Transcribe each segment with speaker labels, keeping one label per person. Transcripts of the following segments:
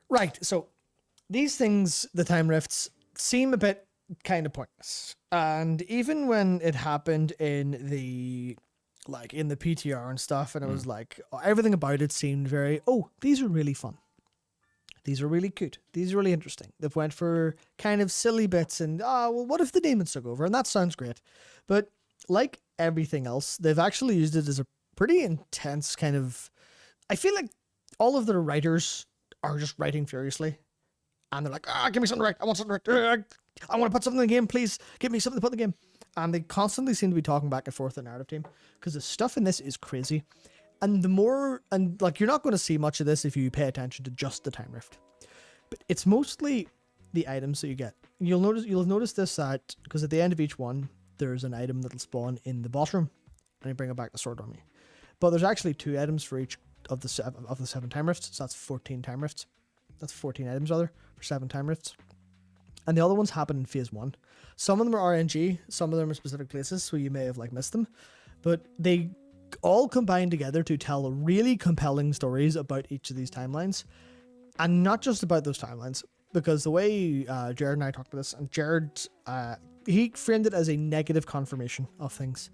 Speaker 1: Right. So these things, the time rifts, seem a bit kind of pointless. And even when it happened in the PTR and stuff, and it was like everything about it seemed very, oh, these are really fun. These are really cute. These are really interesting. They've went for kind of silly bits and, well, what if the demons took over? And that sounds great. But like everything else, they've actually used it as a pretty intense kind of, I feel like all of their writers are just writing furiously. And they're like, give me something to write. I want something to write. I want to put something in the game. Please give me something to put in the game. And they constantly seem to be talking back and forth the narrative team because the stuff in this is crazy. And you're not going to see much of this if you pay attention to just the time rift, but it's mostly the items that you get. You'll have noticed this because at the end of each one, there's an item that'll spawn in the boss room and you bring it back to Sword Army. But there's actually 2 items for each of the 7 time rifts. So that's 14 time rifts. That's 14 items rather for 7 time rifts. And the other ones happen in phase 1. Some of them are RNG, some of them are specific places, so you may have missed them. But they all combine together to tell really compelling stories about each of these timelines, and not just about those timelines, because the way Jared and I talked about this, and Jared he framed it as a negative confirmation of things,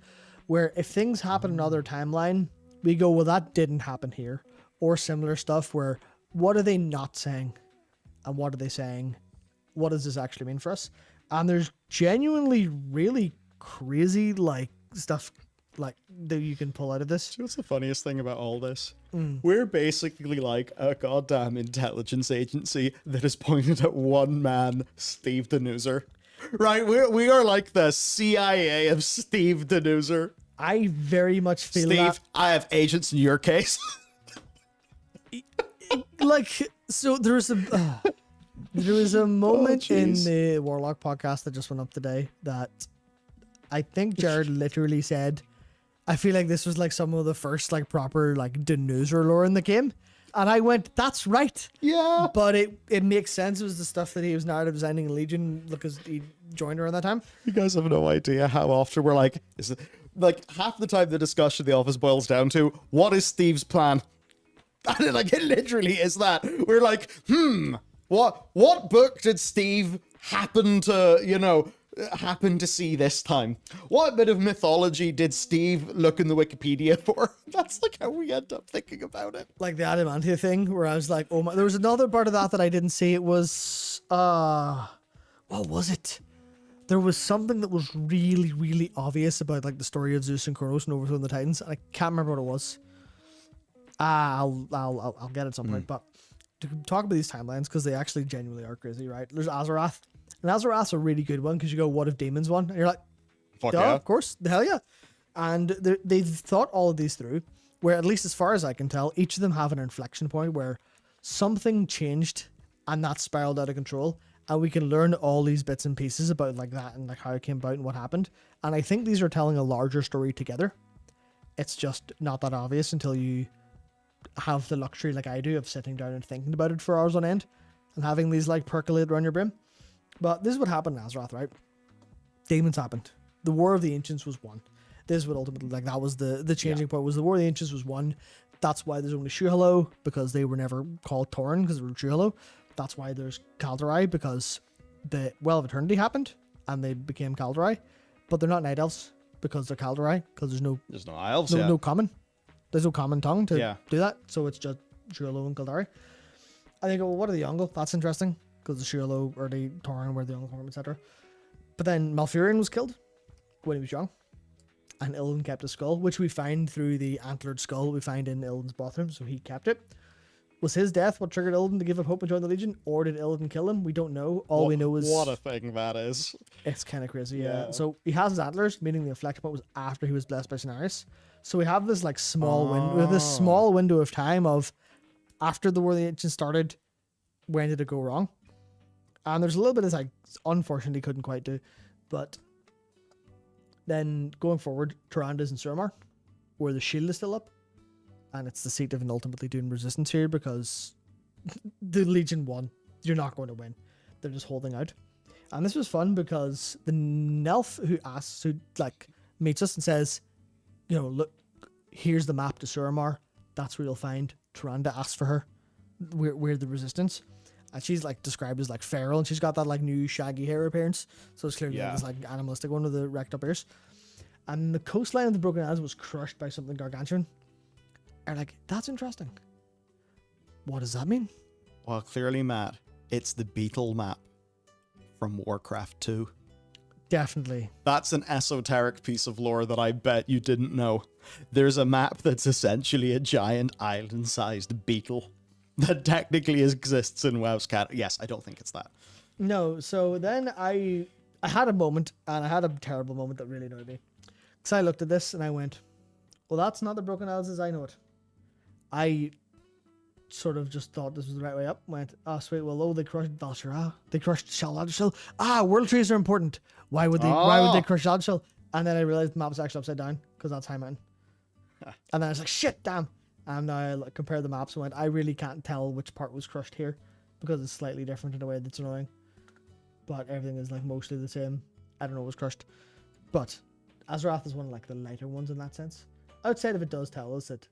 Speaker 1: where if things happen in another timeline, we go, well, that didn't happen here, or similar stuff where what are they not saying and what are they saying, what does this actually mean for us? And there's genuinely really crazy stuff that you can pull out of this.
Speaker 2: Do you know what's the funniest thing about all this? We're basically like a goddamn intelligence agency that is pointed at one man, Steve the Noozer. Right? We are like the CIA of Steve the Noozer.
Speaker 1: I very much feel
Speaker 2: Steve,
Speaker 1: that.
Speaker 2: I have agents in your case.
Speaker 1: So there was a moment in
Speaker 2: jeez.
Speaker 1: the Warlock podcast that just went up today that I think Jared literally said, I feel like this was some of the first proper Denoozer lore in the game. And I went, that's right.
Speaker 2: Yeah.
Speaker 1: But it makes sense. It was the stuff that he was narrative designing in Legion because he joined around that time.
Speaker 2: You guys have no idea how often we're is it half the time the discussion in the office boils down to what is Steve's plan? And it literally is that. We're what book did Steve happen to see this time? What bit of mythology did Steve look in the Wikipedia for? That's how we end up thinking about it.
Speaker 1: Like the Adamantia thing, where I was like, oh my, there was another part of that I didn't see. It was, what was it? There was something that was really, really obvious about the story of Zeus and Kronos and overthrowing the Titans, and I can't remember what it was. I'll get it at some point, but to talk about these timelines, because they actually genuinely are crazy, right? There's Azeroth, and Azeroth's a really good one, because you go, what if demons won? And you're like,
Speaker 2: Fuck
Speaker 1: duh,
Speaker 2: yeah.
Speaker 1: of course, the hell yeah. And they've thought all of these through, where at least as far as I can tell, each of them have an inflection point where something changed and that spiraled out of control, and we can learn all these bits and pieces about that and how it came about and what happened. And I think these are telling a larger story together. It's just not that obvious until you have the luxury, like I do, of sitting down and thinking about it for hours on end and having these percolate around your brain. But this is what happened in Azeroth, right? Demons happened. The War of the Ancients was won. This is what ultimately, that was the changing point, was the War of the Ancients was won. That's why there's only Shuhalo, because they were never called Tauren, because they were Shuhalo. That's why there's Kaldorei, because the Well of Eternity happened and they became Kaldorei. But they're not Night Elves, because they're Kaldorei, because there's no
Speaker 2: elves,
Speaker 1: no common. There's no common tongue to
Speaker 2: do
Speaker 1: that, so it's just Shuhalo and Kaldari. I think, well, what are the Yongle? That's interesting, because the Shuhalo or the Tauren were the Yongle form, etc. But then Malfurion was killed when he was young, and Illidan kept his skull, which we find through the antlered skull we find in Illidan's bathroom, so he kept it. Was his death what triggered Illidan to give up hope and join the Legion, or did Illidan kill him? We don't know. All we know is...
Speaker 2: What a thing that is.
Speaker 1: It's kind of crazy, yeah. So he has his antlers, meaning the inflection point was after he was blessed by Cenarius. So we have this small window, we have this small window of time of after the War of the Ancients started, when did it go wrong? And there's a little bit of unfortunately couldn't quite do, but then going forward, Tyranda's in Suramar, where the shield is still up, and it's the seat of an ultimately doing resistance here because the Legion won. You're not going to win. They're just holding out. And this was fun because the Nelf who meets us and says, look, here's the map to Suramar. That's where you'll find Tyrande. Asks for her. We're the resistance. And she's like described as like feral, and she's got that like new shaggy hair appearance. So it's clearly
Speaker 2: Yeah.
Speaker 1: this like animalistic one with the wrecked up ears. And the coastline of the Broken Isles was crushed by something gargantuan. And like, that's interesting. What does that mean?
Speaker 2: Well, clearly, Matt, it's the beetle map from Warcraft 2.
Speaker 1: Definitely.
Speaker 2: That's an esoteric piece of lore that I bet you didn't know. There's a map that's essentially a giant island-sized beetle that technically exists in WoW's cat. Yes, I don't think it's that.
Speaker 1: No, so then I had a moment, and I had a terrible moment that really annoyed me. Because I looked at this and I went, well, that's not the Broken Isles as I know it. I sort of just thought this was the right way up. Went, oh, sweet, well, they crushed Dalshira. They crushed Shaladashil. World trees are important. Why would they crush Shaladashil? And then I realized the map was actually upside down, because that's High Mountain. And then I was like, shit, damn. And I compared the maps and went, I really can't tell which part was crushed here, because it's slightly different in a way that's annoying. But everything is like mostly the same. I don't know what was crushed. But Azeroth is one of like the lighter ones in that sense. Outside of it does tell us that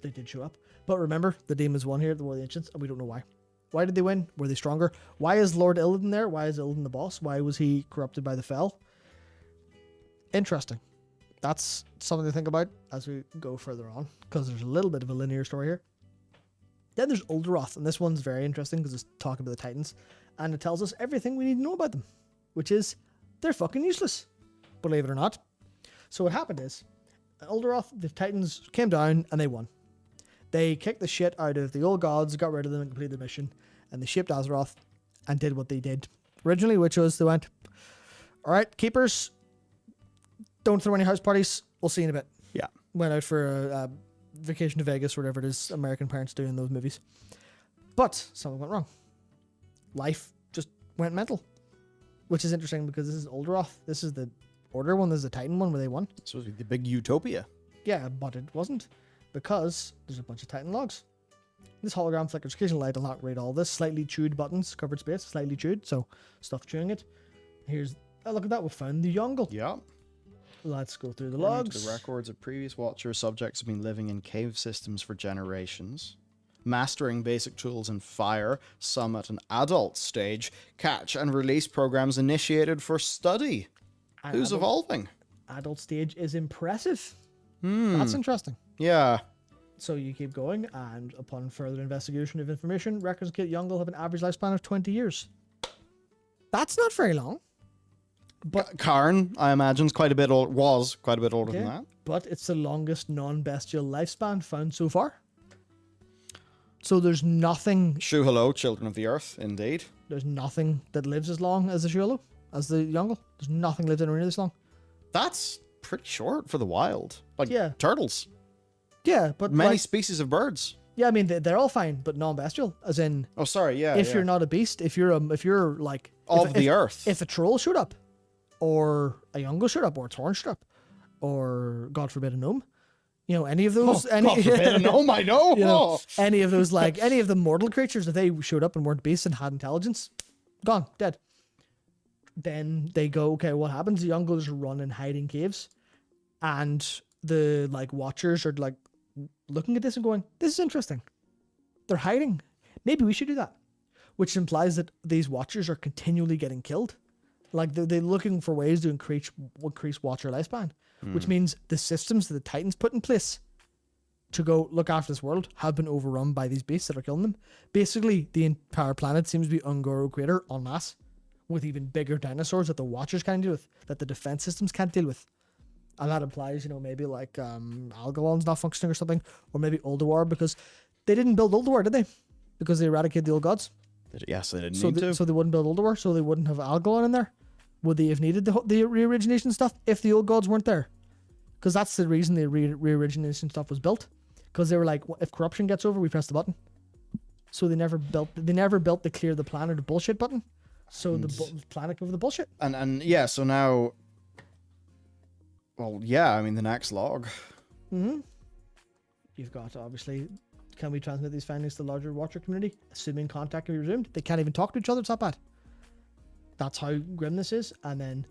Speaker 1: they did show up. But remember, the demons won here at the War of the Ancients, and we don't know why. Why did they win? Were they stronger? Why is Lord Illidan there? Why is Illidan the boss? Why was he corrupted by the Fel? Interesting. That's something to think about as we go further on, because there's a little bit of a linear story here. Then there's Orderoth, and this one's very interesting because it's talking about the Titans, and it tells us everything we need to know about them, which is they're fucking useless, believe it or not. So what happened is, Orderoth, the Titans came down and they won. They kicked the shit out of the old gods, got rid of them and completed the mission, and they shaped Azeroth and did what they did originally, which was they went, all right, keepers, don't throw any house parties. We'll see you in a bit.
Speaker 2: Yeah.
Speaker 1: Went out for a vacation to Vegas, whatever it is American parents do in those movies. But something went wrong. Life just went mental, which is interesting because this is Orderoth. This is the Order one. This is the Titan one where they won.
Speaker 2: This was the big utopia.
Speaker 1: Yeah, but it wasn't, because there's a bunch of Titan logs. This hologram flickers occasional light. I'll not read all this. Slightly chewed buttons, covered space, slightly chewed, so stuff chewing it. Here's, oh, look at that, we found the Yongle.
Speaker 2: Yeah.
Speaker 1: Let's go through the
Speaker 2: According
Speaker 1: logs.
Speaker 2: to the records of previous Watchers, subjects have been living in cave systems for generations, mastering basic tools in fire, some at an adult stage, catch and release programs initiated for study. Who's evolving?
Speaker 1: Adult stage is impressive. That's interesting.
Speaker 2: Yeah.
Speaker 1: So you keep going, and upon further investigation of information, records indicate Yongle have an average lifespan of 20 years. That's not very long.
Speaker 2: But Karn, I imagine, was quite a bit older than that.
Speaker 1: But it's the longest non-bestial lifespan found so far. So there's nothing...
Speaker 2: Shoo hello, children of the earth, indeed.
Speaker 1: There's nothing that lives as long as the Shualo, as the Yongle. There's nothing lives anywhere near this long.
Speaker 2: That's pretty short for the wild. Like,
Speaker 1: Yeah.
Speaker 2: turtles.
Speaker 1: Yeah, but...
Speaker 2: Many
Speaker 1: like,
Speaker 2: species of birds.
Speaker 1: yeah, I mean, they're all fine, but non-bestial. As in...
Speaker 2: Oh, sorry, yeah.
Speaker 1: if you're not a beast, if you're like...
Speaker 2: Of the earth.
Speaker 1: If a troll showed up, or a Yongle showed up, or a Torn showed up, or, God forbid, a gnome, you know, any of those...
Speaker 2: God forbid, a gnome, I know!
Speaker 1: You know, any of those, like, any of the mortal creatures, if they showed up and weren't beasts and had intelligence, gone, dead. Then they go, okay, what happens? The Yonglers run and hide in caves, and the, like, Watchers are, like, looking at this and going, this is interesting. They're hiding. Maybe we should do that. Which implies that these Watchers are continually getting killed. Like, they're looking for ways to increase Watcher lifespan. Which means the systems that the Titans put in place to go look after this world have been overrun by these beasts that are killing them. Basically, the entire planet seems to be Ungoro Crater en masse, with even bigger dinosaurs that the Watchers can't deal with, that the defense systems can't deal with. And that implies, you know, maybe like Algalon's not functioning or something, or maybe Ulduar, because they didn't build Ulduar, did they? Because they eradicated the old gods.
Speaker 2: Yes, they didn't
Speaker 1: So
Speaker 2: need to.
Speaker 1: So they wouldn't build Ulduar, so they wouldn't have Algalon in there. Would they have needed the re-origination stuff if the old gods weren't there? Because that's the reason the re-origination stuff was built. Because they were like, if corruption gets over, we press the button. So they never built the clear the planet of bullshit button. So the planet of the bullshit.
Speaker 2: And yeah, so now... Well, yeah, I mean, the next log.
Speaker 1: Mm-hmm. You've got, obviously, can we transmit these findings to the larger Watcher community? Assuming contact can be resumed. They can't even talk to each other, it's that bad. That's how grim this is. And then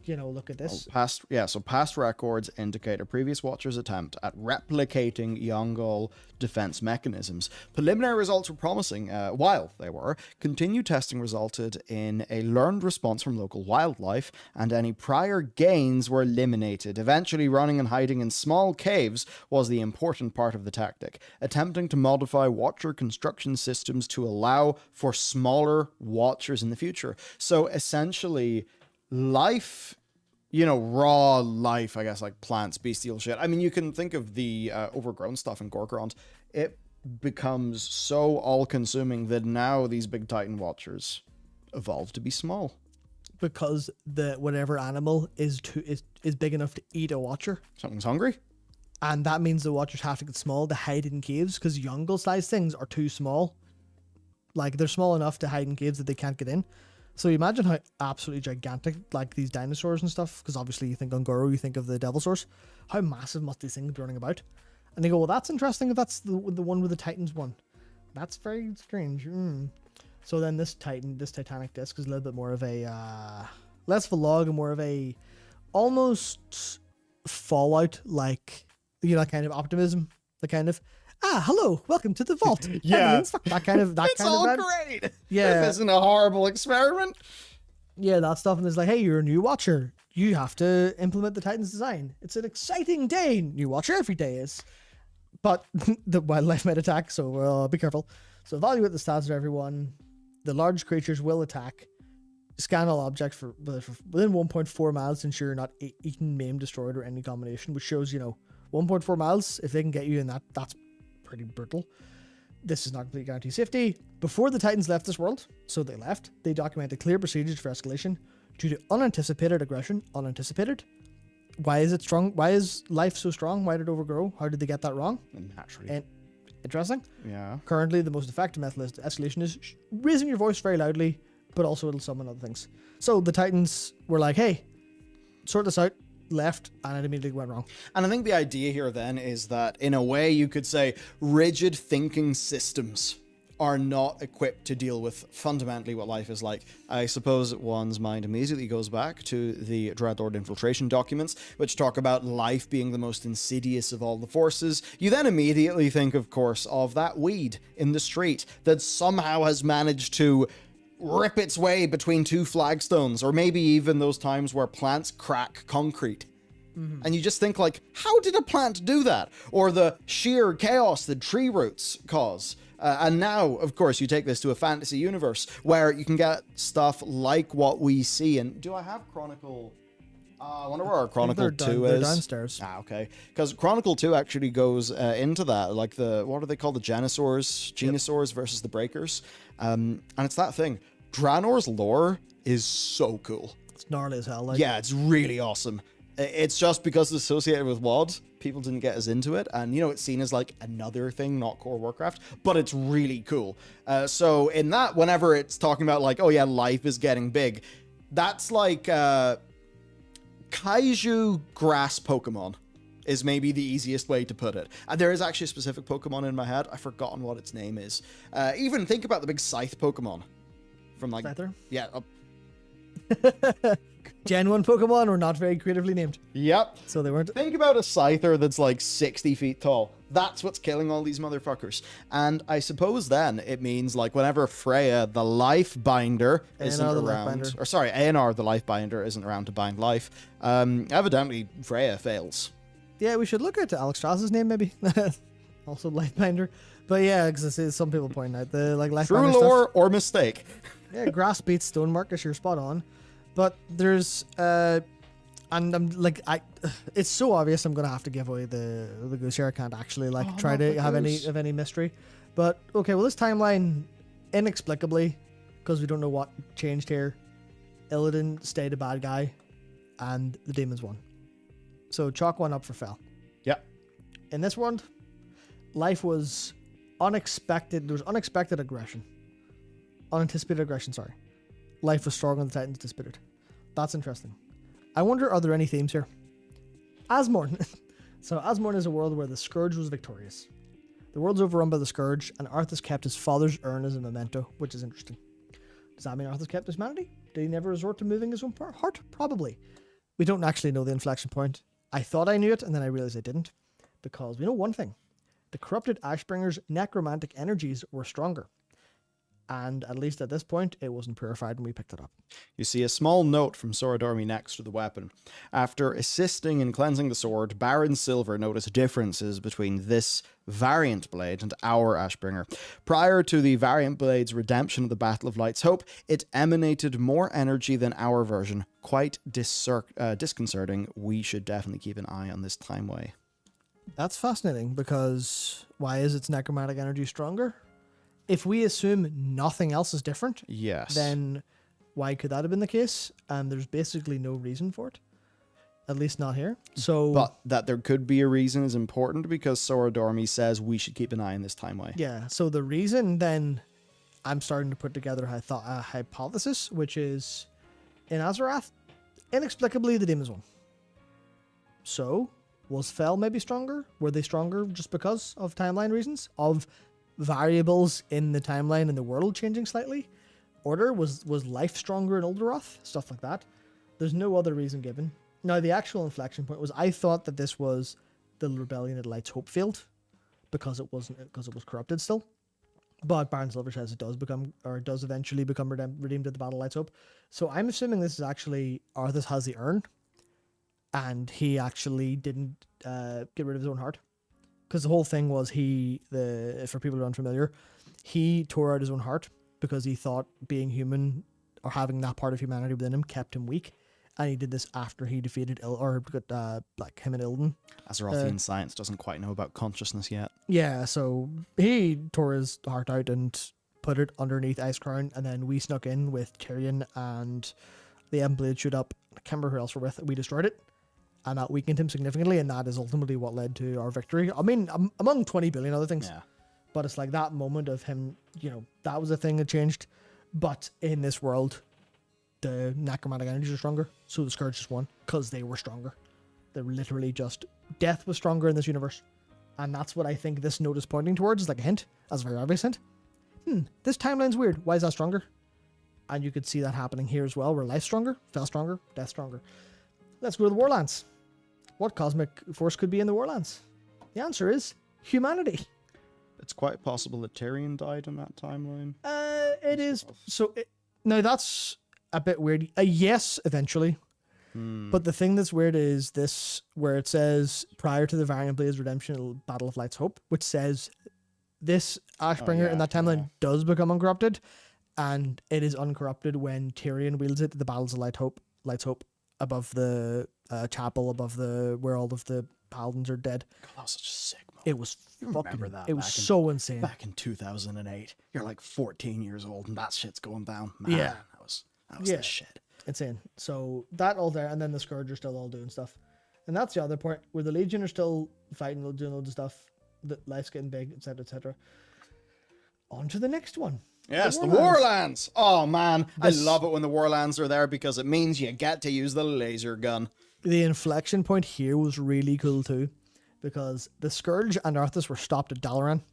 Speaker 1: look at this.
Speaker 2: Past records indicate a previous Watcher's attempt at replicating Yongle defense mechanisms. Preliminary results were promising. While they were, continued testing resulted in a learned response from local wildlife, and any prior gains were eliminated. Eventually, running and hiding in small caves was the important part of the tactic, attempting to modify Watcher construction systems to allow for smaller Watchers in the future. So essentially, life, raw life, I guess, like plants, bestial shit. I mean, you can think of the overgrown stuff in Gorgrond. It becomes so all-consuming that now these big Titan Watchers evolve to be small.
Speaker 1: Because whatever animal is big enough to eat a Watcher.
Speaker 2: Something's hungry.
Speaker 1: And that means the Watchers have to get small to hide in caves, because Yongle-sized things are too small. Like, they're small enough to hide in caves that they can't get in. So you imagine how absolutely gigantic, like, these dinosaurs and stuff, because obviously you think Ungoro, you think of the Devil Source. How massive must these things be running about? And they go, well, that's interesting if that's the one with the Titans one. That's very strange. So then this Titanic disc is a little bit more of a, less of a log and more of a almost Fallout, like, kind of optimism, the kind of, hello, welcome to the vault.
Speaker 2: Yeah.
Speaker 1: That kind of
Speaker 2: It's all great.
Speaker 1: Yeah.
Speaker 2: This isn't a horrible experiment.
Speaker 1: Yeah, that stuff. And it's like, hey, you're a new Watcher. You have to implement the Titan's design. It's an exciting day. New Watcher every day is. But the wildlife might attack, so be careful. So evaluate the stats of everyone. The large creatures will attack. Scan all objects for within 1.4 miles to ensure you're not eaten, maimed, destroyed, or any combination, which shows, 1.4 miles, if they can get you in that's pretty brutal. This is not complete guarantee safety. Before the Titans left this world, so they left, they documented clear procedures for escalation due to unanticipated aggression. Unanticipated? Why is it strong? Why is life so strong? Why did it overgrow? How did they get that wrong?
Speaker 2: Naturally.
Speaker 1: And interesting.
Speaker 2: Yeah.
Speaker 1: Currently, the most effective method of escalation is raising your voice very loudly, but also it'll summon other things. So the Titans were like, hey, sort this out. Left, and it immediately went wrong.
Speaker 2: And I think the idea here then is that, in a way, you could say rigid thinking systems are not equipped to deal with fundamentally what life is like. I suppose one's mind immediately goes back to the Dreadlord infiltration documents, which talk about life being the most insidious of all the forces. You then immediately think, of course, of that weed in the street that somehow has managed to rip its way between two flagstones, or maybe even those times where plants crack concrete. And you just think, like, how did a plant do that? Or the sheer chaos that tree roots cause. And now, of course, you take this to a fantasy universe where you can get stuff like what we see. And do I have Chronicle? I wonder where our Chronicle 2
Speaker 1: they're
Speaker 2: is.
Speaker 1: downstairs.
Speaker 2: Okay. Because Chronicle 2 actually goes into that, like what are they called? The Genosaurs versus the Breakers. And it's that thing. Draenor's lore is so cool.
Speaker 1: It's gnarly as hell. Like.
Speaker 2: Yeah, it's really awesome. It's just because it's associated with WoD, people didn't get as into it. And, it's seen as like another thing, not core Warcraft, but it's really cool. So in that, whenever it's talking about like, oh yeah, life is getting big, that's like Kaiju grass Pokemon is maybe the easiest way to put it. And there is actually a specific Pokemon in my head. I've forgotten what its name is. Even think about the big Scythe Pokemon. From like...
Speaker 1: Scyther?
Speaker 2: Yeah.
Speaker 1: Gen 1 Pokemon were not very creatively named.
Speaker 2: Yep.
Speaker 1: So they weren't...
Speaker 2: Think about a Scyther that's like 60 feet tall. That's what's killing all these motherfuckers. And I suppose then it means like whenever Freya, the life binder, isn't around... Or sorry, ANR, the life binder, isn't around to bind life. Evidently, Freya fails.
Speaker 1: Yeah, we should look at Alex Strauss's name, maybe. Also Lifebinder. But yeah, because some people point out the like Lifebinder
Speaker 2: True lore or mistake.
Speaker 1: Yeah, grass beats stone, Marcus, you're spot on. But there's and I'm like it's so obvious I'm gonna have to give away the goose here. I can't actually try to have any mystery. But okay, well this timeline inexplicably, because we don't know what changed here, Illidan stayed a bad guy and the demons won. So chalk one up for Fel.
Speaker 2: Yeah.
Speaker 1: In this world, life was unexpected. There was unexpected aggression. Unanticipated aggression, sorry. Life was stronger than the Titans anticipated. That's interesting. I wonder, are there any themes here? Asborne. So Asborne is a world where the Scourge was victorious. The world's overrun by the Scourge, and Arthas kept his father's urn as a memento, which is interesting. Does that mean Arthas kept his humanity? Did he never resort to moving his own heart? Probably. We don't actually know the inflection point. I thought I knew it, and then I realized I didn't. Because we know one thing. The corrupted Ashbringer's necromantic energies were stronger. And at least at this point, it wasn't purified when we picked it up.
Speaker 2: You see a small note from Soradormi next to the weapon. After assisting in cleansing the sword, Baron Silver noticed differences between this variant blade and our Ashbringer. Prior to the variant blade's redemption at the Battle of Light's Hope, it emanated more energy than our version. Quite disconcerting. We should definitely keep an eye on this timeway.
Speaker 1: That's fascinating, because why is its necromantic energy stronger? If we assume nothing else is different,
Speaker 2: Yes.
Speaker 1: then why could that have been the case? And there's basically no reason for it. At least not here. So,
Speaker 2: But that there could be a reason is important because Soradormi says we should keep an eye on this timeway.
Speaker 1: yeah. So the reason then I'm starting to put together a hypothesis, which is in Azeroth, inexplicably the demons won. So was Fel maybe stronger? Were they stronger just because of timeline reasons? Of variables in the timeline and the world changing slightly? Order was life stronger in Orderoth? Stuff like that. There's no other reason given. Now, the actual inflection point was I thought that this was the rebellion at Light's Hope failed because it was corrupted still. But Baron Silver says it does eventually become redeemed at the Battle of Light's Hope. So I'm assuming this is actually Arthas has the urn, and he actually didn't get rid of his own heart. Because the whole thing was for people who are unfamiliar, he tore out his own heart because he thought being human or having that part of humanity within him kept him weak. And he did this after he defeated him and Ilden.
Speaker 2: Azerothian science doesn't quite know about consciousness yet.
Speaker 1: Yeah, so he tore his heart out and put it underneath Icecrown, and then we snuck in with Tyrion and the Emblade showed up. I can't remember who else we're with. We destroyed it, and that weakened him significantly, and that is ultimately what led to our victory. I mean, among 20 billion other things.
Speaker 2: Yeah.
Speaker 1: But it's like that moment of him, that was a thing that changed. But in this world, the necromantic energies are stronger, so the Scourge just won because they were stronger. They were literally just death was stronger in this universe, and that's what I think this note is pointing towards. Is like a hint, as a very obvious hint. This timeline's weird. Why is that stronger? And you could see that happening here as well, where life's stronger, Fel stronger, death stronger. Let's go to the Warlands. What cosmic force could be in the Warlands? The answer is humanity.
Speaker 2: It's quite possible that Tyrion died in that timeline.
Speaker 1: It is. Now that's a bit weird. Yes, eventually. But the thing that's weird is this, where it says prior to the Variant Blade's redemption, Battle of Light's Hope, which says this Ashbringer in that timeline does become uncorrupted, and it is uncorrupted when Tyrion wields it at the Battles of Light's Hope, above the chapel, above where all of the paladins are dead.
Speaker 2: God, that was such a sick moment.
Speaker 1: It was
Speaker 2: Remember that?
Speaker 1: It was so insane.
Speaker 2: Back in 2008, you're like 14 years old, and that shit's going down. Man,
Speaker 1: Yeah.
Speaker 2: that was the shit.
Speaker 1: Insane. So that all there, and then the Scourge are still all doing stuff. And that's the other point, where the Legion are still fighting, doing loads of stuff, that life's getting big, etc., etc. On to the next one.
Speaker 2: Yes, the Warlands. Oh, man. I love it when the Warlands are there because it means you get to use the laser gun.
Speaker 1: The inflection point here was really cool too, because the Scourge and Arthas were stopped at Dalaran.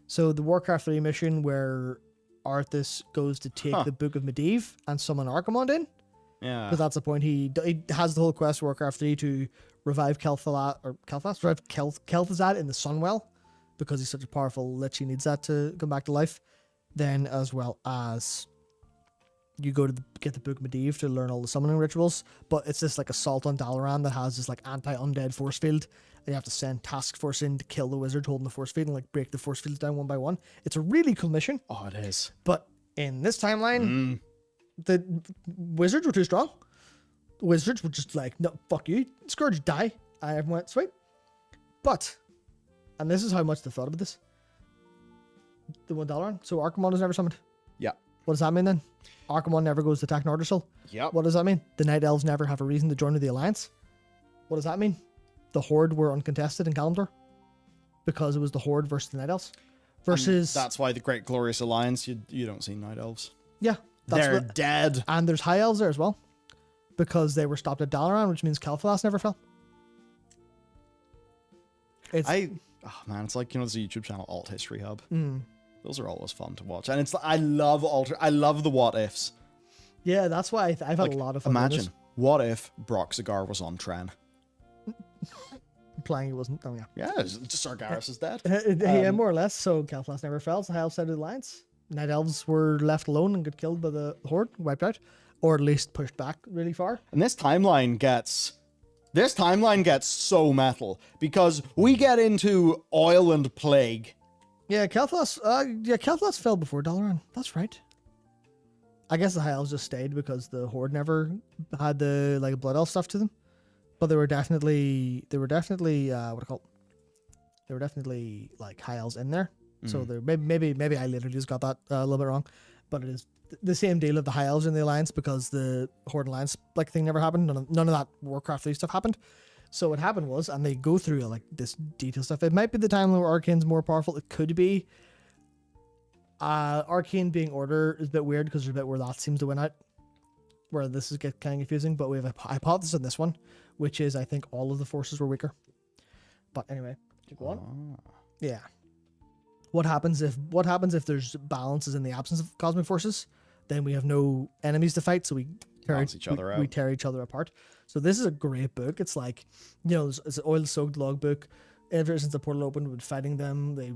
Speaker 1: So the Warcraft 3 mission where Arthas goes to take the Book of Medivh and summon Archimonde in,
Speaker 2: Yeah.
Speaker 1: because that's the point. He has the whole quest for Warcraft 3 to revive Kel'Thuzad in the Sunwell, because he's such a powerful lich, he needs that to come back to life. Then, as well as you go to get the Book of Medivh to learn all the summoning rituals, but it's this like assault on Dalaran that has this like anti-undead force field, and you have to send task force in to kill the wizard holding the force field and like break the force fields down one by one. It's a really cool mission.
Speaker 2: Oh, it is.
Speaker 1: But in this timeline, the wizards were too strong. The wizards were just like, no, fuck you, Scourge, die. And everyone went, sweet. But, and this is how much they thought about this, the one Dalaran. So Archimonde is never summoned.
Speaker 2: Yeah.
Speaker 1: What does that mean then? Archimonde never goes to attack Nordersil.
Speaker 2: Yep.
Speaker 1: What does that mean? The Night Elves never have a reason to join the Alliance. What does that mean? The Horde were uncontested in Kalimdor because it was the Horde versus the Night Elves. Versus...
Speaker 2: And that's why the Great Glorious Alliance, you don't see Night Elves.
Speaker 1: Yeah.
Speaker 2: They're dead.
Speaker 1: And there's High Elves there as well, because they were stopped at Dalaran, which means Kel'Thuzad never fell.
Speaker 2: Oh man, it's like, there's a YouTube channel, Alt History Hub. Those are always fun to watch. And I love the what ifs.
Speaker 1: Yeah, that's why I've had a lot of fun with this.
Speaker 2: what if Broxigar was on Tren?
Speaker 1: Implying he wasn't. Oh, yeah.
Speaker 2: Yeah, Sargeras is dead.
Speaker 1: Yeah, more or less. So Calflash never fell. So High Elves out of the Alliance. Night Elves were left alone and got killed by the Horde, wiped out, or at least pushed back really far.
Speaker 2: And this timeline gets so metal because we get into Oil and Plague.
Speaker 1: Yeah, Calflash fell before Dalaran. That's right. I guess the High Elves just stayed because the Horde never had the like Blood Elf stuff to them. But they were definitely what do you call it? They were definitely like High Elves in there. So there maybe I literally just got that a little bit wrong, but it is the same deal of the High Elves in the Alliance because the Horde Alliance like thing never happened. None of that Warcraft 3 stuff happened. So what happened was, and they go through like this detail stuff. It might be the time where Arcane's more powerful. It could be. Arcane being Order is a bit weird because there's a bit where that seems to win out, where this is get kind of confusing. But we have a hypothesis on this one, which is I think all of the forces were weaker. But anyway, to go on. Yeah. What happens if there's balances in the absence of cosmic forces? Then we have no enemies to fight, so we tear each other out. We tear each other apart. So this is a great book. It's like, it's an oil-soaked logbook. Ever since the portal opened, we've been fighting them. They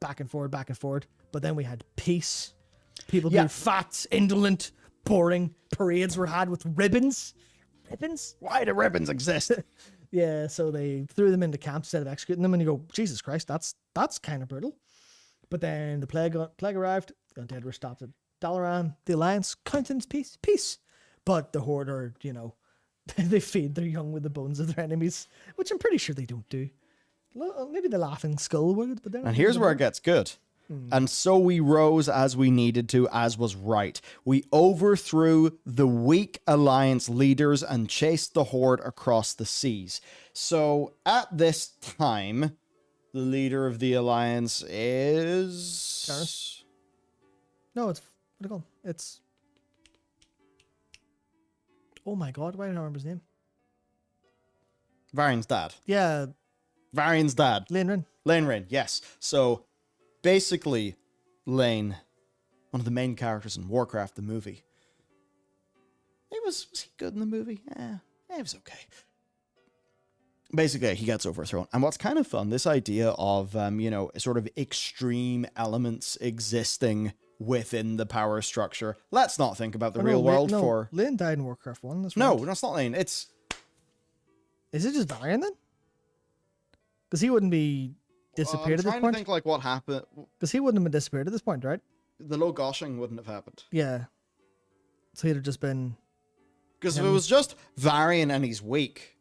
Speaker 1: back and forward. But then we had peace. People being fat, indolent, boring. Parades were had with ribbons. Ribbons?
Speaker 2: Why do ribbons exist?
Speaker 1: Yeah, so they threw them into camp instead of executing them, and you go, Jesus Christ, that's kind of brutal. But then the plague arrived. The undead were stopped at Dalaran. The Alliance countenance peace. But the Horde are, they feed their young with the bones of their enemies, which I'm pretty sure they don't do. Maybe the Laughing Skull would, but
Speaker 2: and here's where it gets good. And so we rose as we needed to, as was right. We overthrew the weak Alliance leaders and chased the Horde across the seas. So at this time, the leader of the Alliance is...
Speaker 1: Garrus? No, it's... What do you call him? It's... Oh my god, why don't I remember his name?
Speaker 2: Varian's dad.
Speaker 1: Yeah.
Speaker 2: Varian's dad.
Speaker 1: Lane
Speaker 2: Rin, yes. So, basically, Lane, one of the main characters in Warcraft, the movie. Was he good in the movie? It was okay. Basically, he gets overthrown. And what's kind of fun, this idea of, sort of extreme elements existing within the power structure. Let's not think about the real world for...
Speaker 1: Lane died in Warcraft 1. That's right.
Speaker 2: No, that's not Lane. It's...
Speaker 1: Is it just Varian then? Because he wouldn't be disappeared at this point. I'm
Speaker 2: trying to think like what happened.
Speaker 1: Because he wouldn't have been disappeared at this point, right?
Speaker 2: The low goshing wouldn't have happened.
Speaker 1: Yeah. So he'd have just been...
Speaker 2: Because if it was just Varian and he's weak...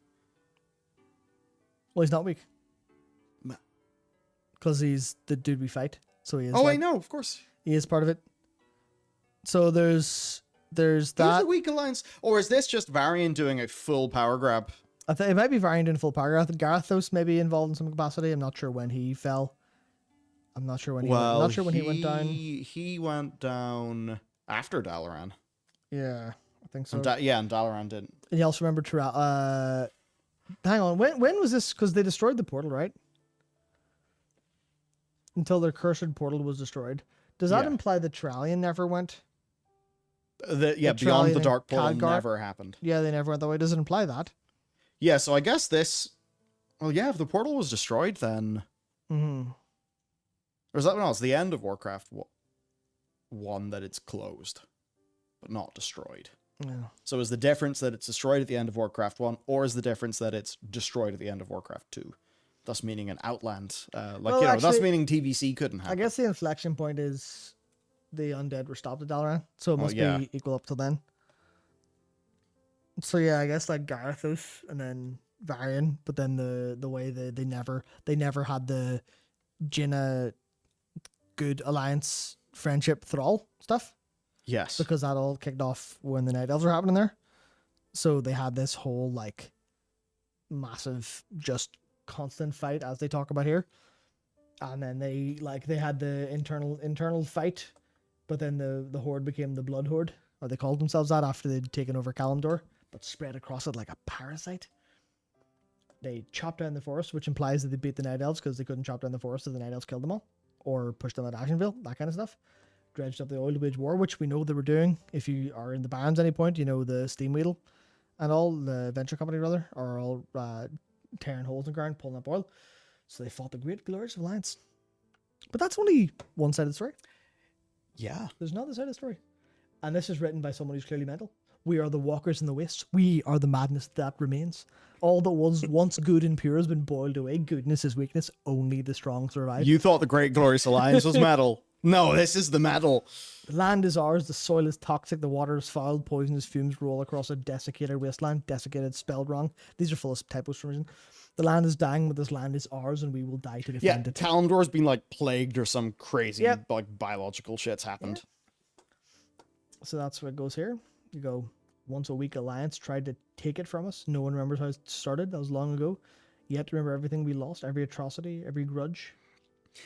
Speaker 1: Well, he's not weak. Because he's the dude we fight. So he is.
Speaker 2: Oh, I know, of course.
Speaker 1: He is part of it. So there's that.
Speaker 2: Who's the weak alliance? Or is this just Varian doing a full power grab?
Speaker 1: I think it might be Varian doing full power grab. Garthos may be involved in some capacity. I'm not sure when he fell. I'm not sure when he went down.
Speaker 2: He went down after Dalaran.
Speaker 1: Yeah, I think so.
Speaker 2: And Dalaran didn't.
Speaker 1: And you also remember hang on, when was this? Because they destroyed the portal, right? Until their cursed portal was destroyed. Does that imply that Trallian never went?
Speaker 2: Beyond the Dark Portal never happened.
Speaker 1: Yeah, they never went that way. Does it imply that?
Speaker 2: Yeah, so I guess this... Well, yeah, if the portal was destroyed, then...
Speaker 1: Mm-hmm.
Speaker 2: Or is that... No, it's the end of Warcraft 1 that it's closed, but not destroyed.
Speaker 1: Yeah.
Speaker 2: So is the difference that it's destroyed at the end of Warcraft 1, or is the difference that it's destroyed at the end of Warcraft 2? Thus meaning an Outland. Thus meaning TVC couldn't happen.
Speaker 1: I guess the inflection point is the undead were stopped at Dalaran, so it must be equal up till then. So yeah, I guess like Garthos and then Varian, but then the way they never had the Jaina good alliance friendship thrall stuff.
Speaker 2: Yes.
Speaker 1: Because that all kicked off when the Night Elves were happening there. So they had this whole like massive just constant fight as they talk about here. And then they had the internal fight, but then the Horde became the Blood Horde, or they called themselves that after they'd taken over Kalimdor, but spread across it like a parasite. They chopped down the forest, which implies that they beat the Night Elves because they couldn't chop down the forest, so the Night Elves killed them all. Or pushed them at Ashenville, that kind of stuff. Dredged up the Oil to Wage War, which we know they were doing. If you are in the Barrens at any point, you know the Steam Weedle. And all the venture company, rather, are all tearing holes in the ground, pulling up oil. So they fought the Great Glorious Alliance. But that's only one side of the story.
Speaker 2: Yeah.
Speaker 1: There's another side of the story. And this is written by someone who's clearly mental. We are the walkers in the wastes. We are the madness that remains. All that was once good and pure has been boiled away. Goodness is weakness. Only the strong survive.
Speaker 2: You thought the Great Glorious Alliance was metal. No, this is the metal.
Speaker 1: The land is ours. The soil is toxic. The water is foul. Poisonous fumes roll across a desiccated wasteland. Desiccated spelled wrong. These are full of typos for some reason. The land is dying, but this land is ours, and we will die to
Speaker 2: Yeah,
Speaker 1: defend it.
Speaker 2: Kalimdor's been like plagued or some crazy
Speaker 1: Yep.
Speaker 2: like biological shit's happened.
Speaker 1: So that's what goes here. You go, once a week alliance tried to take it from us. No one remembers how it started. That was long ago. You have to remember everything we lost, every atrocity, every grudge.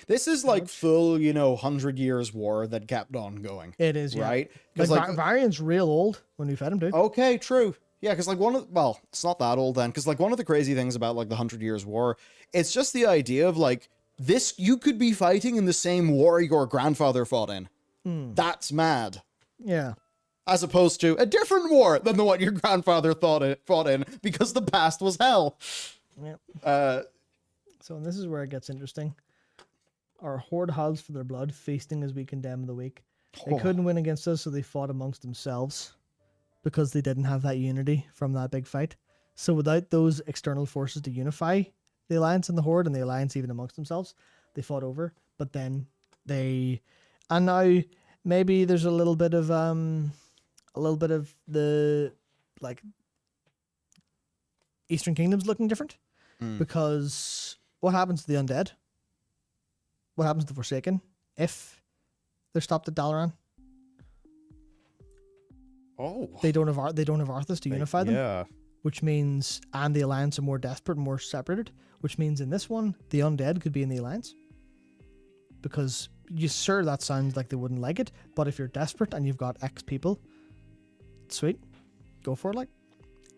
Speaker 2: This is like full, 100 years war that kept on going.
Speaker 1: It is, yeah.
Speaker 2: Right?
Speaker 1: Like,
Speaker 2: Because like,
Speaker 1: Varian's real old when we fed him, dude.
Speaker 2: okay, true. Yeah, because like it's not that old then. Because like one of the crazy things about like the 100 Years War, it's just the idea of like this. You could be fighting in the same war your grandfather fought in. That's mad.
Speaker 1: Yeah.
Speaker 2: As opposed to a different war than the one your grandfather fought in because the past was hell.
Speaker 1: Yeah. So this is where it gets interesting. Our horde howls for their blood, feasting as we condemn the weak. They couldn't win against us, so they fought amongst themselves because they didn't have that unity from that big fight. So without those external forces to unify the Alliance and the Horde, and the Alliance even amongst themselves, they fought over. But then and now maybe there's a little bit of the like Eastern Kingdoms looking different because what happens to the undead? What happens to the Forsaken if they're stopped at Dalaran?
Speaker 2: Oh,
Speaker 1: They don't have Arthas to unify them,
Speaker 2: yeah.
Speaker 1: which means, and the Alliance are more desperate, more separated, which means in this one, the undead could be in the Alliance. Because, that sounds like they wouldn't like it, but if you're desperate and you've got X people, sweet, go for it, like.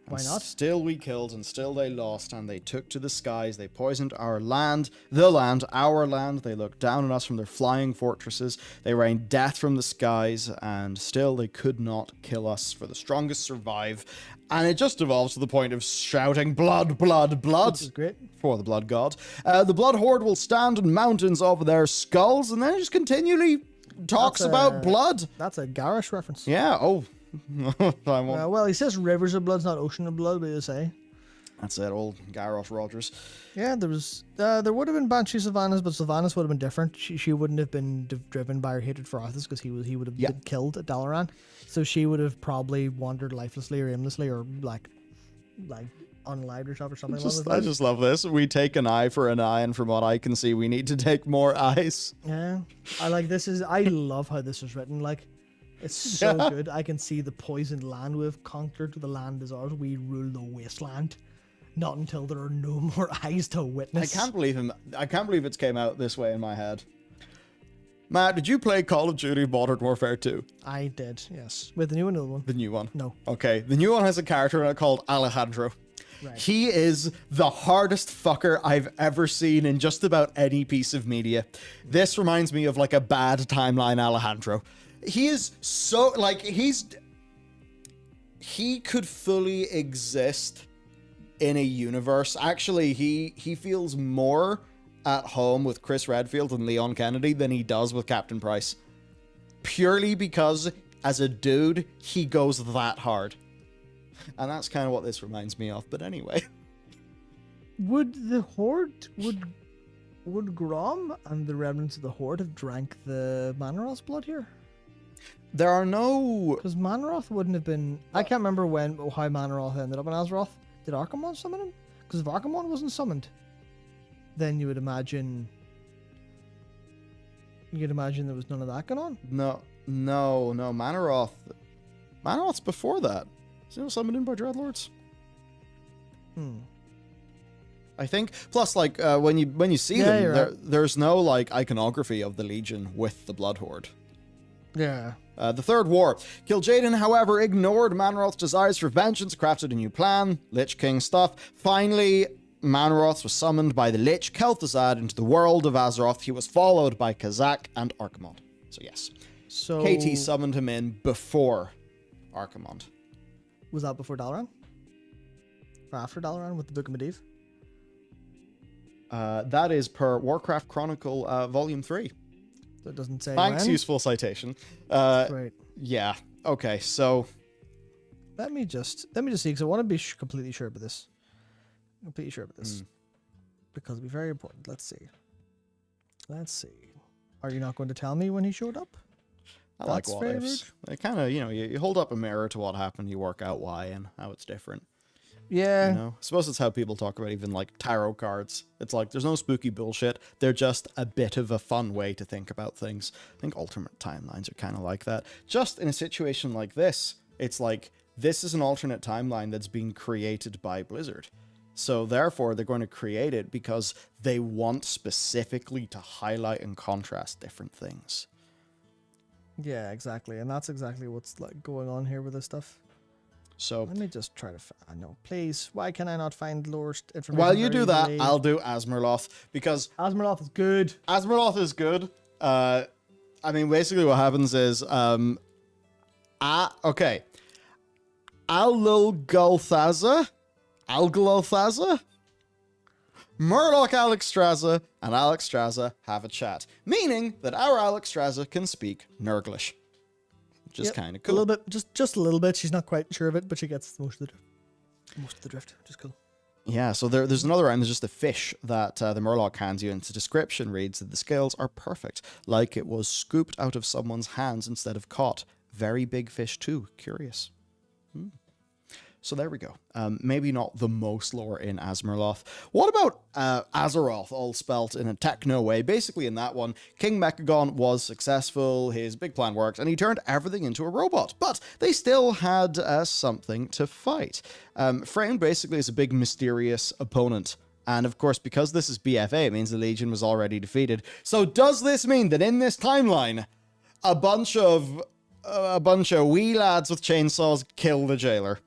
Speaker 1: Why
Speaker 2: And
Speaker 1: not?
Speaker 2: Still we killed, and still they lost, and they took to the skies. They poisoned our land, our land. They looked down on us from their flying fortresses. They rained death from the skies, and still they could not kill us, for the strongest survive. And it just evolves to the point of shouting, blood, blood, blood.
Speaker 1: Which is great.
Speaker 2: For the blood god. The blood horde will stand in mountains over their skulls, and then it just continually talks about blood.
Speaker 1: That's a Garish reference.
Speaker 2: Yeah, oh. I won't.
Speaker 1: Well, he says rivers of blood, not ocean of blood, but you say.
Speaker 2: That's it, old Gyros Rogers.
Speaker 1: Yeah, there would have been Banshee Sylvanas, but Sylvanas would have been different. She wouldn't have been driven by her hatred for Arthas because he would have been killed at Dalaran. So she would have probably wandered lifelessly or aimlessly or like unalived herself or something.
Speaker 2: I just love this. We take an eye for an eye, and from what I can see, we need to take more eyes.
Speaker 1: Yeah, I love how this is written. Like, it's so good. I can see the poisoned land we've conquered. The land is ours. We rule the wasteland. Not until there are no more eyes to witness.
Speaker 2: I can't believe it's came out this way in my head. Matt, did you play Call of Duty Modern Warfare 2?
Speaker 1: I did, yes. With the new one or the old one?
Speaker 2: The new one.
Speaker 1: No.
Speaker 2: Okay, the new one has a character in it called Alejandro.
Speaker 1: Right.
Speaker 2: He is the hardest fucker I've ever seen in just about any piece of media. This reminds me of like a bad timeline Alejandro. He is so, like, he could fully exist in a universe. Actually, he feels more at home with Chris Redfield and Leon Kennedy than he does with Captain Price. Purely because, as a dude, he goes that hard. And that's kind of what this reminds me of, but anyway.
Speaker 1: Would the Horde, would Grom and the remnants of the Horde have drank the Manaroth's blood here?
Speaker 2: There are no...
Speaker 1: Because Manaroth wouldn't have been... I can't remember how Manaroth ended up in Azeroth. Did Archimonde summon him? Because if Archimonde wasn't summoned, then you would imagine... You'd imagine there was none of that going on.
Speaker 2: No, Manaroth... Manaroth's before that. Is he summoned in by Dreadlords? I think. Plus, like, when you see them,
Speaker 1: right.
Speaker 2: there's no, like, iconography of the Legion with the Blood Horde.
Speaker 1: Yeah.
Speaker 2: The Third War. Kil'jaeden, however, ignored Manaroth's desires for vengeance, crafted a new plan, Lich King stuff. Finally, Manaroth was summoned by the Lich Kel'Thuzad into the world of Azeroth. He was followed by Kazak and Archimonde. So yes.
Speaker 1: So
Speaker 2: KT summoned him in before Archimonde.
Speaker 1: was that before Dalaran? for after Dalaran with the Book of Medivh?
Speaker 2: That is per Warcraft Chronicle Volume 3.
Speaker 1: So it doesn't say
Speaker 2: Thanks,
Speaker 1: when.
Speaker 2: useful citation.
Speaker 1: Right.
Speaker 2: Yeah. Okay, so...
Speaker 1: Let me just see, because I want to be completely sure about this. Because it'll be very important. Let's see. Are you not going to tell me when he showed up?
Speaker 2: I like
Speaker 1: That's
Speaker 2: what
Speaker 1: very
Speaker 2: ifs. They kind of, you hold up a mirror to what happened, you work out why and how it's different.
Speaker 1: Yeah.
Speaker 2: You know? I suppose it's how people talk about even like tarot cards. It's like there's no spooky bullshit. They're just a bit of a fun way to think about things. I think alternate timelines are kind of like that. Just in a situation like this, it's like this is an alternate timeline that's been created by Blizzard. So therefore, they're going to create it because they want specifically to highlight and contrast different things.
Speaker 1: Yeah, exactly. And that's exactly what's like going on here with this stuff.
Speaker 2: So
Speaker 1: let me just try to no, please. Why can I not find lore information?
Speaker 2: while you do that,
Speaker 1: easily?
Speaker 2: I'll do Azmerloth because
Speaker 1: Azmerloth is good.
Speaker 2: Azmerloth is good. I mean, basically what happens is, okay. Algolthaza, Murloc Alexstrasza, and Alexstrasza have a chat, meaning that our Alexstrasza can speak Nurglish, which is kind of cool.
Speaker 1: A little bit, just a little bit. She's not quite sure of it, but she gets most of the drift, which is cool.
Speaker 2: Yeah, so there's another round. There's just a fish that the Murloc hands you, and the description reads that the scales are perfect, like it was scooped out of someone's hands instead of caught. Very big fish too. Curious. So there we go. Maybe not the most lore in Azmerloth. What about Azeroth, all spelt in a techno way? Basically in that one, King Mechagon was successful, his big plan worked, and he turned everything into a robot. But they still had something to fight. Framed basically as a big mysterious opponent. And of course, because this is BFA, it means the Legion was already defeated. So does this mean that in this timeline, a bunch of wee lads with chainsaws kill the jailer?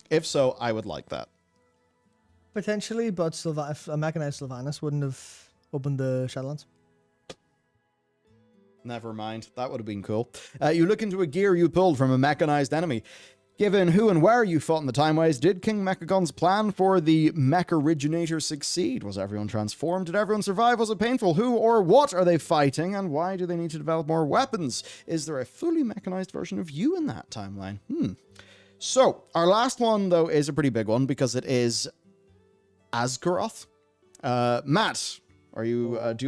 Speaker 2: If so, I would like that.
Speaker 1: Potentially, but if a mechanized Sylvanas wouldn't have opened the Shadowlands.
Speaker 2: Never mind. That would have been cool. You look into a gear you pulled from a mechanized enemy. Given who and where you fought in the Timeways, did King Mechagon's plan for the mech originator succeed? Was everyone transformed? Did everyone survive? Was it painful? Who or what are they fighting? And why do they need to develop more weapons? Is there a fully mechanized version of you in that timeline? So, our last one, though, is a pretty big one because it is Asgaroth. Matt, are you? Do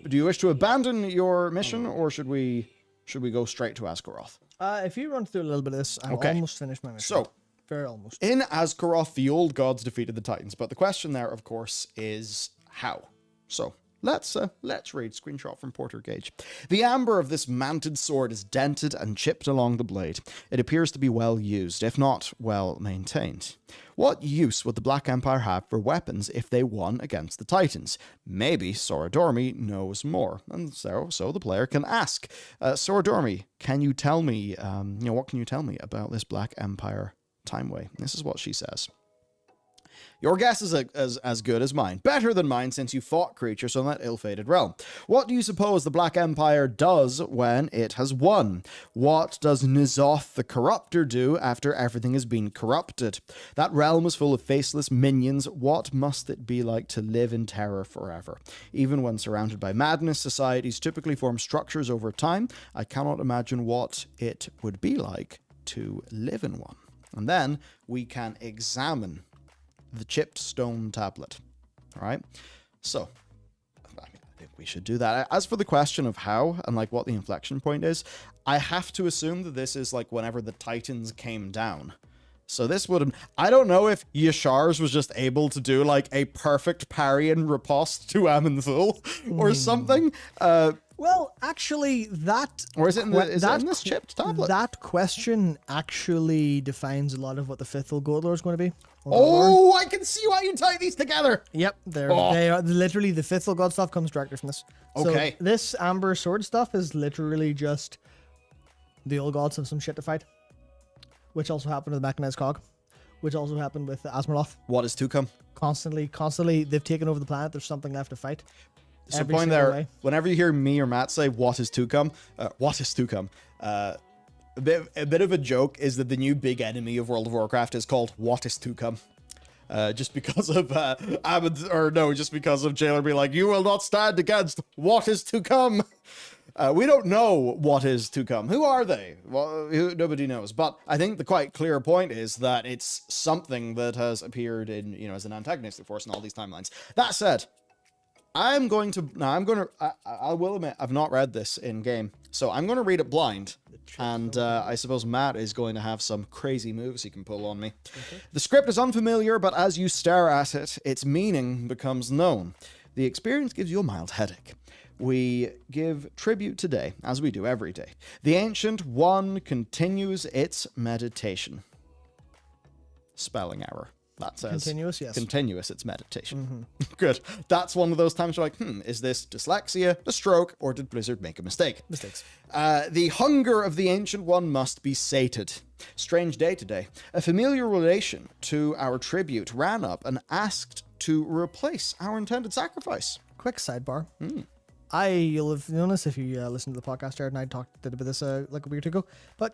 Speaker 2: you wish to abandon your mission, or should we go straight to Asgaroth?
Speaker 1: If you run through a little bit of this, I'm almost finished my mission.
Speaker 2: So,
Speaker 1: very almost.
Speaker 2: In Asgaroth, the old gods defeated the Titans, but the question there, of course, is how. So, let's read screenshot from Porter Gage. The amber of this manted sword is dented and chipped along the blade. It appears to be well used, if not well maintained. What use would the Black Empire have for weapons if they won against the Titans? Maybe Soradormi knows more, and so the player can ask, Soradormi, can you tell me, what can you tell me about this Black Empire timeway? This is what she says. Your guess is as good as mine. Better than mine, since you fought creatures on that ill-fated realm. What do you suppose the Black Empire does when it has won? What does N'Zoth the Corruptor do after everything has been corrupted? That realm is full of faceless minions. What must it be like to live in terror forever? Even when surrounded by madness, societies typically form structures over time. I cannot imagine what it would be like to live in one. And then we can examine the chipped stone tablet. All right. So I think we should do that. As for the question of how and like what the inflection point is, I have to assume that this is like whenever the Titans came down. So this would, I don't know if Yashar's was just able to do like a perfect parry and riposte to Amenthul or something.
Speaker 1: Well, actually, that...
Speaker 2: Or is it in, is it in this chipped tablet?
Speaker 1: That question actually defines a lot of what the fifth gold lore is going to be.
Speaker 2: Oh, I can see why you tie these together.
Speaker 1: Yep, they are literally the fifth god stuff comes directly from this.
Speaker 2: Okay.
Speaker 1: So this amber sword stuff is literally just the old gods have some shit to fight, which also happened with the mechanized cog, which also happened with Azmerloth.
Speaker 2: What is to come?
Speaker 1: Constantly, they've taken over the planet. There's something left to fight.
Speaker 2: So point there, whenever you hear me or Matt say, what is to come? A bit of a joke is that the new big enemy of World of Warcraft is called What is to come. just because of just because of Jailer being like, you will not stand against what is to come. We don't know what is to come. Who are they? Well, nobody knows. But I think the quite clear point is that it's something that has appeared in, as an antagonistic force in all these timelines. That said, I will admit, I've not read this in game, so I'm going to read it blind. And I suppose Matt is going to have some crazy moves he can pull on me. Okay. The script is unfamiliar, but as you stare at it, its meaning becomes known. The experience gives you a mild headache. We give tribute today, as we do every day. The Ancient One continues its meditation. Spelling error. That says
Speaker 1: continuous, yes.
Speaker 2: Continuous, it's meditation. Mm-hmm. Good. That's one of those times you're like, is this dyslexia, a stroke, or did Blizzard make a mistake?
Speaker 1: Mistakes.
Speaker 2: The hunger of the Ancient One must be sated. Strange day today. A familiar relation to our tribute ran up and asked to replace our intended sacrifice.
Speaker 1: Quick sidebar. You'll have noticed if you listen to the podcast, Jared and I did about this like a week or two ago, but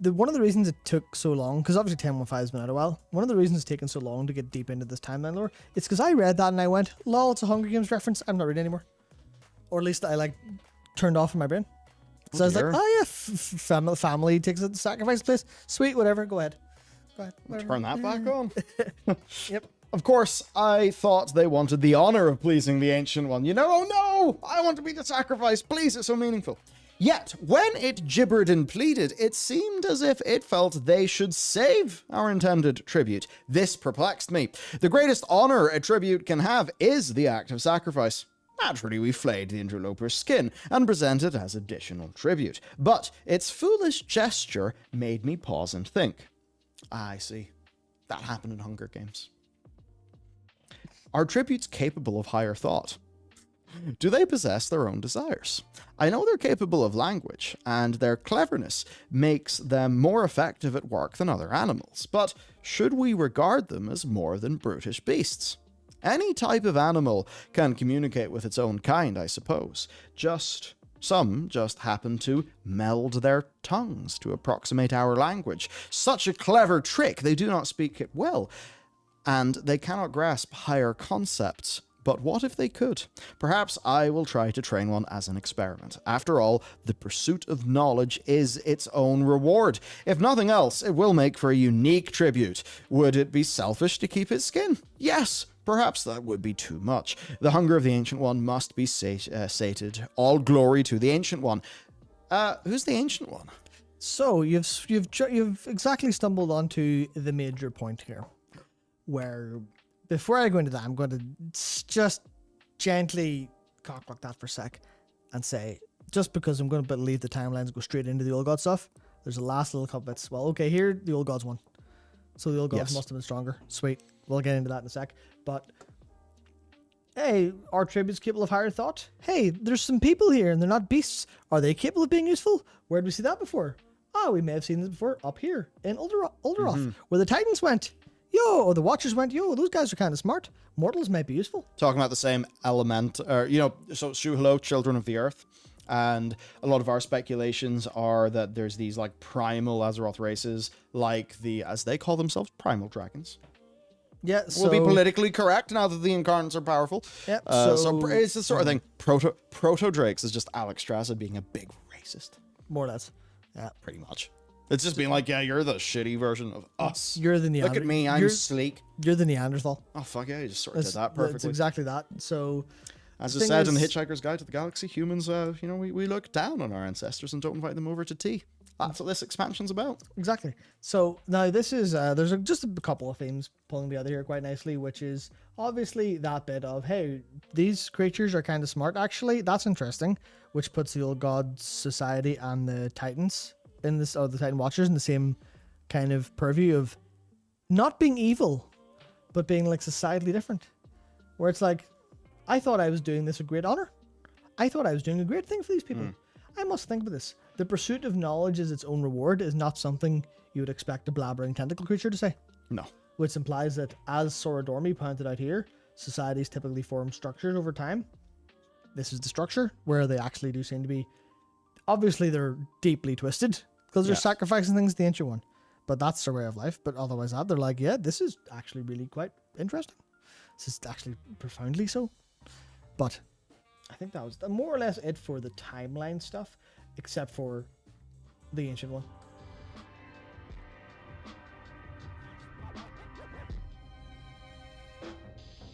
Speaker 1: one of the reasons it took so long, because obviously 10.15 has been out a while, one of the reasons it's taken so long to get deep into this timeline lore, it's because I read that and I went, lol, it's a Hunger Games reference, I'm not reading anymore. Or at least I turned off in my brain. So I was like, oh yeah, family takes a sacrifice place, sweet, whatever, go ahead. Whatever.
Speaker 2: Turn that back on.
Speaker 1: Yep.
Speaker 2: Of course, I thought they wanted the honor of pleasing the Ancient One. Oh no, I want to be the sacrifice, please, it's so meaningful. Yet, when it gibbered and pleaded, it seemed as if it felt they should save our intended tribute. This perplexed me. The greatest honor a tribute can have is the act of sacrifice. Naturally, we flayed the interloper's skin and presented as additional tribute. But its foolish gesture made me pause and think. I see. That happened in Hunger Games. Are tributes capable of higher thought? Do they possess their own desires? I know they're capable of language, and their cleverness makes them more effective at work than other animals, but should we regard them as more than brutish beasts? Any type of animal can communicate with its own kind, I suppose. Some just happen to meld their tongues to approximate our language. Such a clever trick, they do not speak it well, and they cannot grasp higher concepts. But what if they could? Perhaps I will try to train one as an experiment. After all, the pursuit of knowledge is its own reward. If nothing else, it will make for a unique tribute. Would it be selfish to keep its skin? Yes. Perhaps that would be too much. The hunger of the Ancient One must be sated. All glory to the Ancient One. Who's the Ancient One?
Speaker 1: So you've exactly stumbled onto the major point here, where before I go into that, I'm going to just gently cockblock that for a sec and say, just because I'm going to leave the timelines and go straight into the old god stuff, there's a last little couple bits. Well, okay, here the old gods won, so the old gods must have been stronger. Sweet. We'll get into that in a sec. But hey, are tributes capable of higher thought? Hey, there's some people here and they're not beasts. Are they capable of being useful? Where did we see that before? Oh, we may have seen this before up here in Orderoth, where the Titans went. Or the Watchers went. Those guys are kind of smart. Mortals might be useful.
Speaker 2: Talking about the same element, so Shuhalo, Children of the Earth. And a lot of our speculations are that there's these like primal Azeroth races, like as they call themselves, primal dragons.
Speaker 1: Yeah,
Speaker 2: we'll be politically correct now that the incarnates are powerful.
Speaker 1: Yep.
Speaker 2: So it's the sort of thing. Proto Drakes is just Alex Strasza being a big racist.
Speaker 1: More or less. Yeah.
Speaker 2: Pretty much. It's just being like, yeah, you're the shitty version of us.
Speaker 1: You're the Neanderthal.
Speaker 2: Look at me, I'm sleek.
Speaker 1: You're the Neanderthal.
Speaker 2: Oh, fuck yeah, you just sort of did that perfectly.
Speaker 1: It's exactly that. So,
Speaker 2: as I said in The Hitchhiker's Guide to the Galaxy, humans, we look down on our ancestors and don't invite them over to tea. That's what this expansion's about.
Speaker 1: Exactly. So now this is, there's just a couple of themes pulling together here quite nicely, which is obviously that bit of, hey, these creatures are kind of smart, actually. That's interesting, which puts the Old God Society and the Titans in this, or the Titan Watchers in the same kind of purview of not being evil, but being like societally different. Where it's like, I thought I was doing this a great honor. I thought I was doing a great thing for these people. I must think about this. The pursuit of knowledge as its own reward is not something you would expect a blabbering tentacle creature to say.
Speaker 2: No. Which
Speaker 1: implies that, as Sora Dormy pointed out here, societies typically form structures over time. This is the structure where they actually do seem to be, obviously they're deeply twisted because they're sacrificing things to the Ancient One. but that's their way of life. But otherwise that, they're like, yeah, this is actually really quite interesting. This is actually profoundly so. But I think that was more or less it for the timeline stuff, except for the Ancient One.